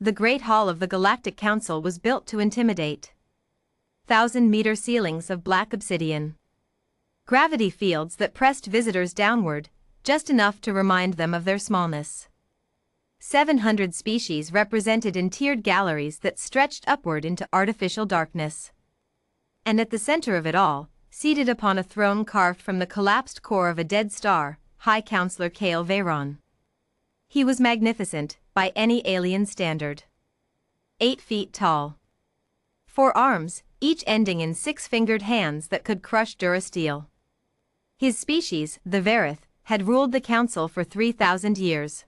The Great Hall of the Galactic Council was built to intimidate. 1,000-meter ceilings of black obsidian. Gravity fields that pressed visitors downward, just enough to remind them of their smallness. 700 species represented in tiered galleries that stretched upward into artificial darkness. And at the center of it all, seated upon a throne carved from the collapsed core of a dead star, High Counselor Kael Veyron. He was magnificent, by any alien standard. 8 feet tall. 4 arms, each ending in 6-fingered hands that could crush durasteel. His species, the Verith, had ruled the council for 3,000 years.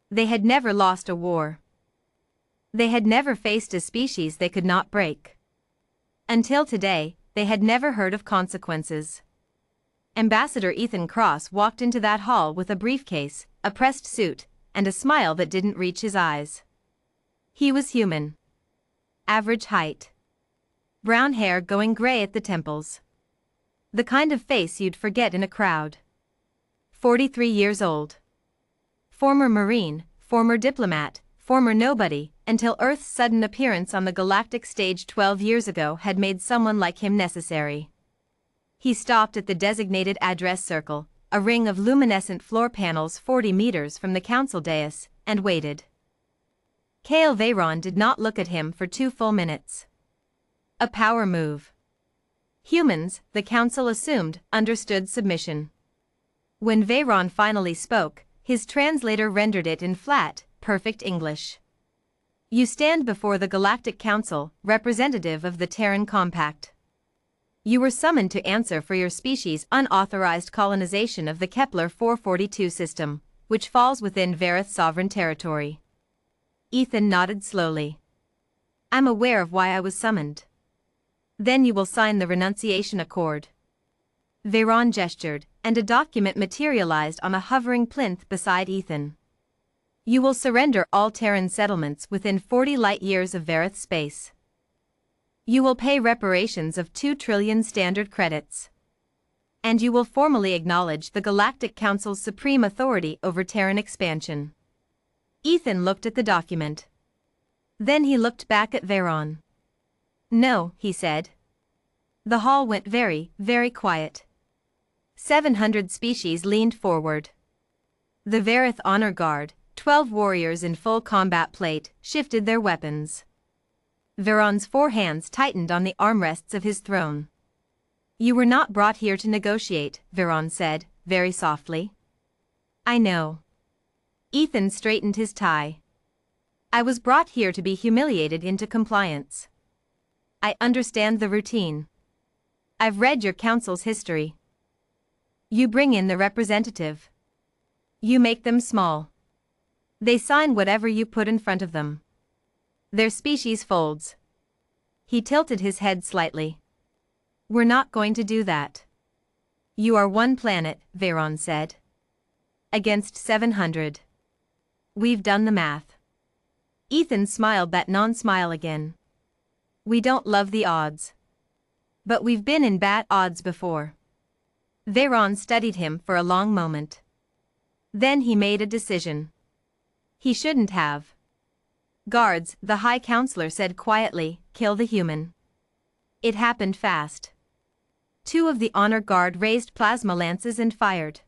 They had never lost a war. They had never faced a species they could not break. Until today, they had never heard of consequences. Ambassador Ethan Cross walked into that hall with a briefcase, a pressed suit, and a smile that didn't reach his eyes. He was human. Average height. Brown hair going gray at the temples. The kind of face you'd forget in a crowd. 43 years old. Former Marine, former diplomat, former nobody, until Earth's sudden appearance on the galactic stage 12 years ago had made someone like him necessary. He stopped at the designated address circle, a ring of luminescent floor panels 40 meters from the council dais, and waited. Kael Veyron did not look at him for 2 full minutes. A power move. Humans, the council assumed, understood submission. When Veyron finally spoke, his translator rendered it in flat, perfect English. You stand before the Galactic Council, representative of the Terran Compact. You were summoned to answer for your species' unauthorized colonization of the Kepler 442 system, which falls within Verith's sovereign territory. Ethan nodded slowly. I'm aware of why I was summoned. Then you will sign the renunciation accord. Veyron gestured, and a document materialized on a hovering plinth beside Ethan. You will surrender all Terran settlements within 40 light-years of Verith space. You will pay reparations of 2 trillion standard credits. And you will formally acknowledge the Galactic Council's supreme authority over Terran expansion. Ethan looked at the document. Then he looked back at Veyron. No, he said. The hall went very, very quiet. 700 species leaned forward. The Verith Honor Guard, 12 warriors in full combat plate, shifted their weapons. Veyron's 4 hands tightened on the armrests of his throne. You were not brought here to negotiate, Veyron said, very softly. I know. Ethan straightened his tie. I was brought here to be humiliated into compliance. I understand the routine. I've read your council's history. You bring in the representative. You make them small. They sign whatever you put in front of them. Their species folds. He tilted his head slightly. We're not going to do that. You are 1 planet, Veyron said. Against 700. We've done the math. Ethan smiled that non-smile again. We don't love the odds. But we've been in bad odds before. Veyron studied him for a long moment. Then he made a decision. He shouldn't have. Guards, the High Counselor said quietly, kill the human. It happened fast. 2 of the Honor Guard raised plasma lances and fired.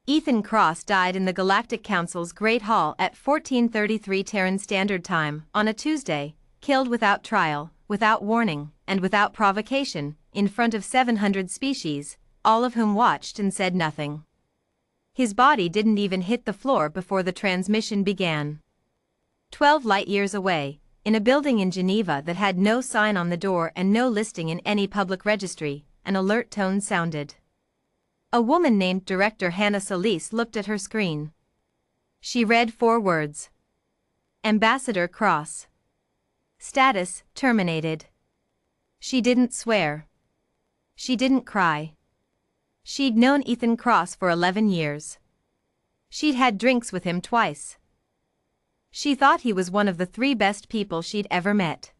Ethan Cross died in the Galactic Council's Great Hall at 14:33 Terran Standard Time on a Tuesday, killed without trial, without warning, and without provocation, in front of 700 species, all of whom watched and said nothing. His body didn't even hit the floor before the transmission began. 12 light-years away, in a building in Geneva that had no sign on the door and no listing in any public registry, an alert tone sounded. A woman named Director Hannah Solis looked at her screen. She read 4 words. Ambassador Cross. Status, terminated. She didn't swear. She didn't cry. She'd known Ethan Cross for 11 years. She'd had drinks with him twice. She thought he was one of the 3 best people she'd ever met.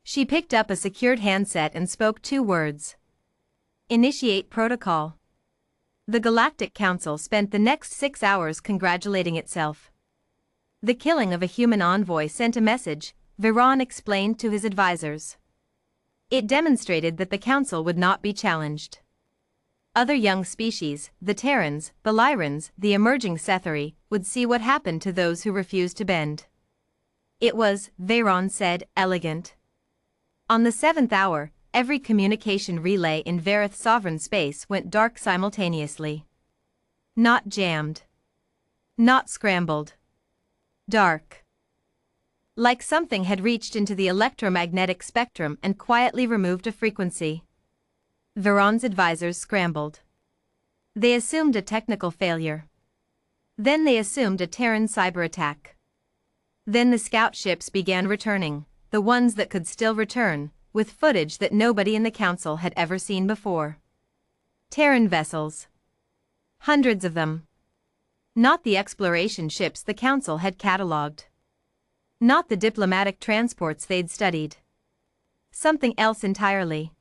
She picked up a secured handset and spoke 2 words. Initiate protocol. The Galactic Council spent the next 6 hours congratulating itself. The killing of a human envoy sent a message, Viron explained to his advisors. It demonstrated that the council would not be challenged. Other young species, the Terrans, the Lyrans, the emerging Setheri, would see what happened to those who refused to bend. It was, Viron said, elegant. On the 7th hour, every communication relay in Vareth sovereign space went dark simultaneously. Not jammed. Not scrambled. Dark. Like something had reached into the electromagnetic spectrum and quietly removed a frequency. Viron's advisors scrambled. They assumed a technical failure. Then they assumed a Terran cyber attack. Then the scout ships began returning, the ones that could still return, with footage that nobody in the council had ever seen before. Terran vessels. Hundreds of them. Not the exploration ships the council had catalogued. Not the diplomatic transports they'd studied. Something else entirely.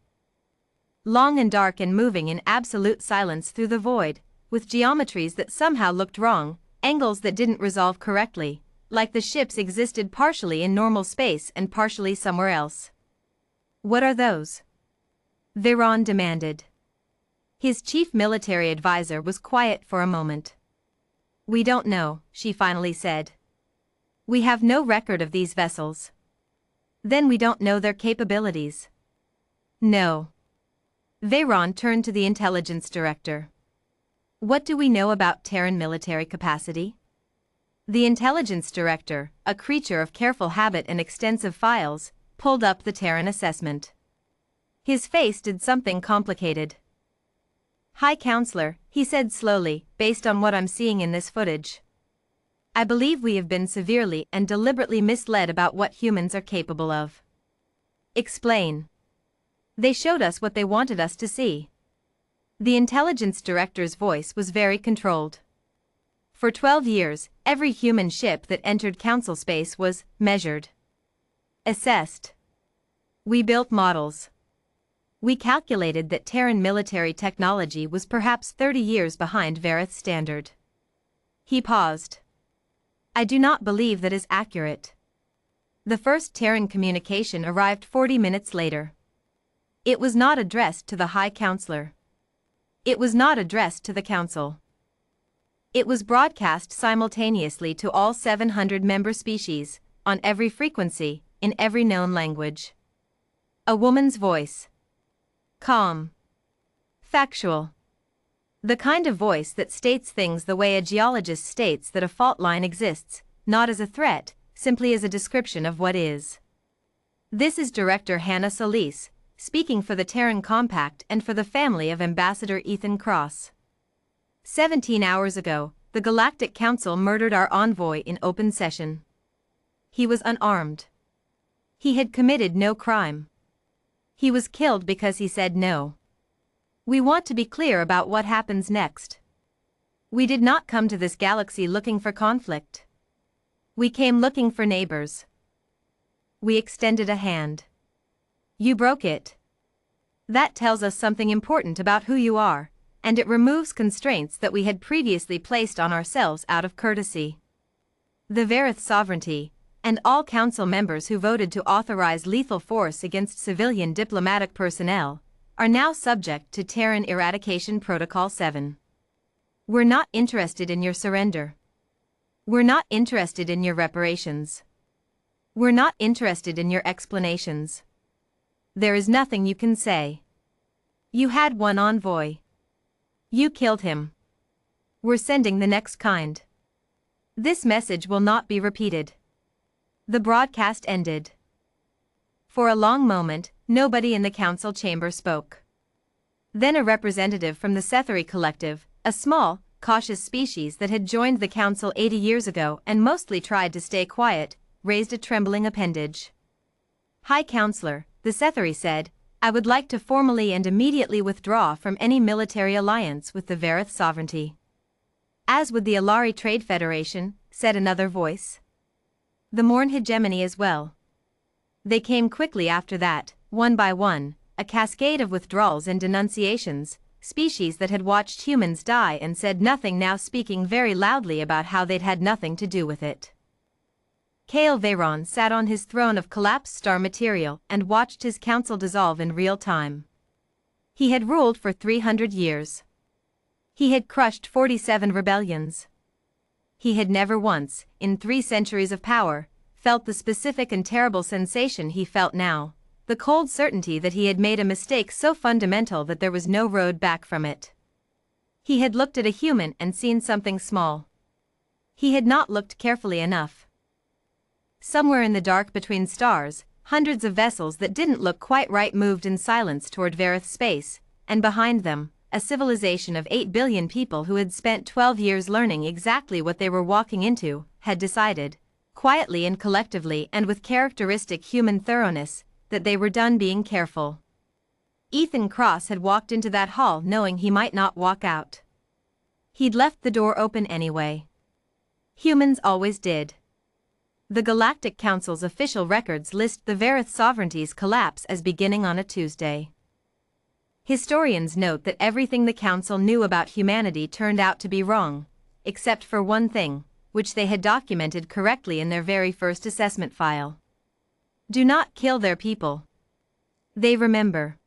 Long and dark and moving in absolute silence through the void, with geometries that somehow looked wrong, angles that didn't resolve correctly, like the ships existed partially in normal space and partially somewhere else. What are those? Viron demanded. His chief military advisor was quiet for a moment. We don't know, she finally said. We have no record of these vessels. Then we don't know their capabilities. No. Viron turned to the intelligence director. What do we know about Terran military capacity? The intelligence director, a creature of careful habit and extensive files, pulled up the Terran assessment. His face did something complicated. High Counselor, he said slowly, based on what I'm seeing in this footage. I believe we have been severely and deliberately misled about what humans are capable of. Explain. They showed us what they wanted us to see. The intelligence director's voice was very controlled. For 12 years, every human ship that entered council space was measured. Assessed. We built models. We calculated that Terran military technology was perhaps 30 years behind Vareth's standard. He paused. I do not believe that is accurate. The first Terran communication arrived 40 minutes later. It was not addressed to the High Counselor. It was not addressed to the Council. It was broadcast simultaneously to all 700 member species, on every frequency, in every known language. A woman's voice. Calm. Factual. The kind of voice that states things the way a geologist states that a fault line exists, not as a threat, simply as a description of what is. This is Director Hannah Solis, speaking for the Terran Compact and for the family of Ambassador Ethan Cross. 17 hours ago, the Galactic Council murdered our envoy in open session. He was unarmed. He had committed no crime. He was killed because he said no. We want to be clear about what happens next. We did not come to this galaxy looking for conflict. We came looking for neighbors. We extended a hand. You broke it. That tells us something important about who you are, and it removes constraints that we had previously placed on ourselves out of courtesy. The Vareth sovereignty, and all council members who voted to authorize lethal force against civilian diplomatic personnel, are now subject to Terran Eradication Protocol 7. We're not interested in your surrender. We're not interested in your reparations. We're not interested in your explanations. There is nothing you can say. You had one envoy. You killed him. We're sending the next kind. This message will not be repeated. The broadcast ended. For a long moment, nobody in the council chamber spoke. Then a representative from the Setheri Collective, a small, cautious species that had joined the council 80 years ago and mostly tried to stay quiet, raised a trembling appendage. High Counselor, the Setheri said, I would like to formally and immediately withdraw from any military alliance with the Vareth sovereignty. As would the Alari Trade Federation, said another voice. The Morn hegemony as well. They came quickly after that, one by one, a cascade of withdrawals and denunciations, species that had watched humans die and said nothing now speaking very loudly about how they'd had nothing to do with it. Kale Veyron sat on his throne of collapsed star material and watched his council dissolve in real time. He had ruled for 300 years. He had crushed 47 rebellions. He had never once, in 3 centuries of power, felt the specific and terrible sensation he felt now, the cold certainty that he had made a mistake so fundamental that there was no road back from it. He had looked at a human and seen something small. He had not looked carefully enough. Somewhere in the dark between stars, hundreds of vessels that didn't look quite right moved in silence toward Vareth space, and behind them, a civilization of 8 billion people who had spent 12 years learning exactly what they were walking into, had decided, quietly and collectively and with characteristic human thoroughness, that they were done being careful. Ethan Cross had walked into that hall knowing he might not walk out. He'd left the door open anyway. Humans always did. The Galactic Council's official records list the Vareth sovereignty's collapse as beginning on a Tuesday. Historians note that everything the Council knew about humanity turned out to be wrong, except for one thing, which they had documented correctly in their very first assessment file. Do not kill their people. They remember.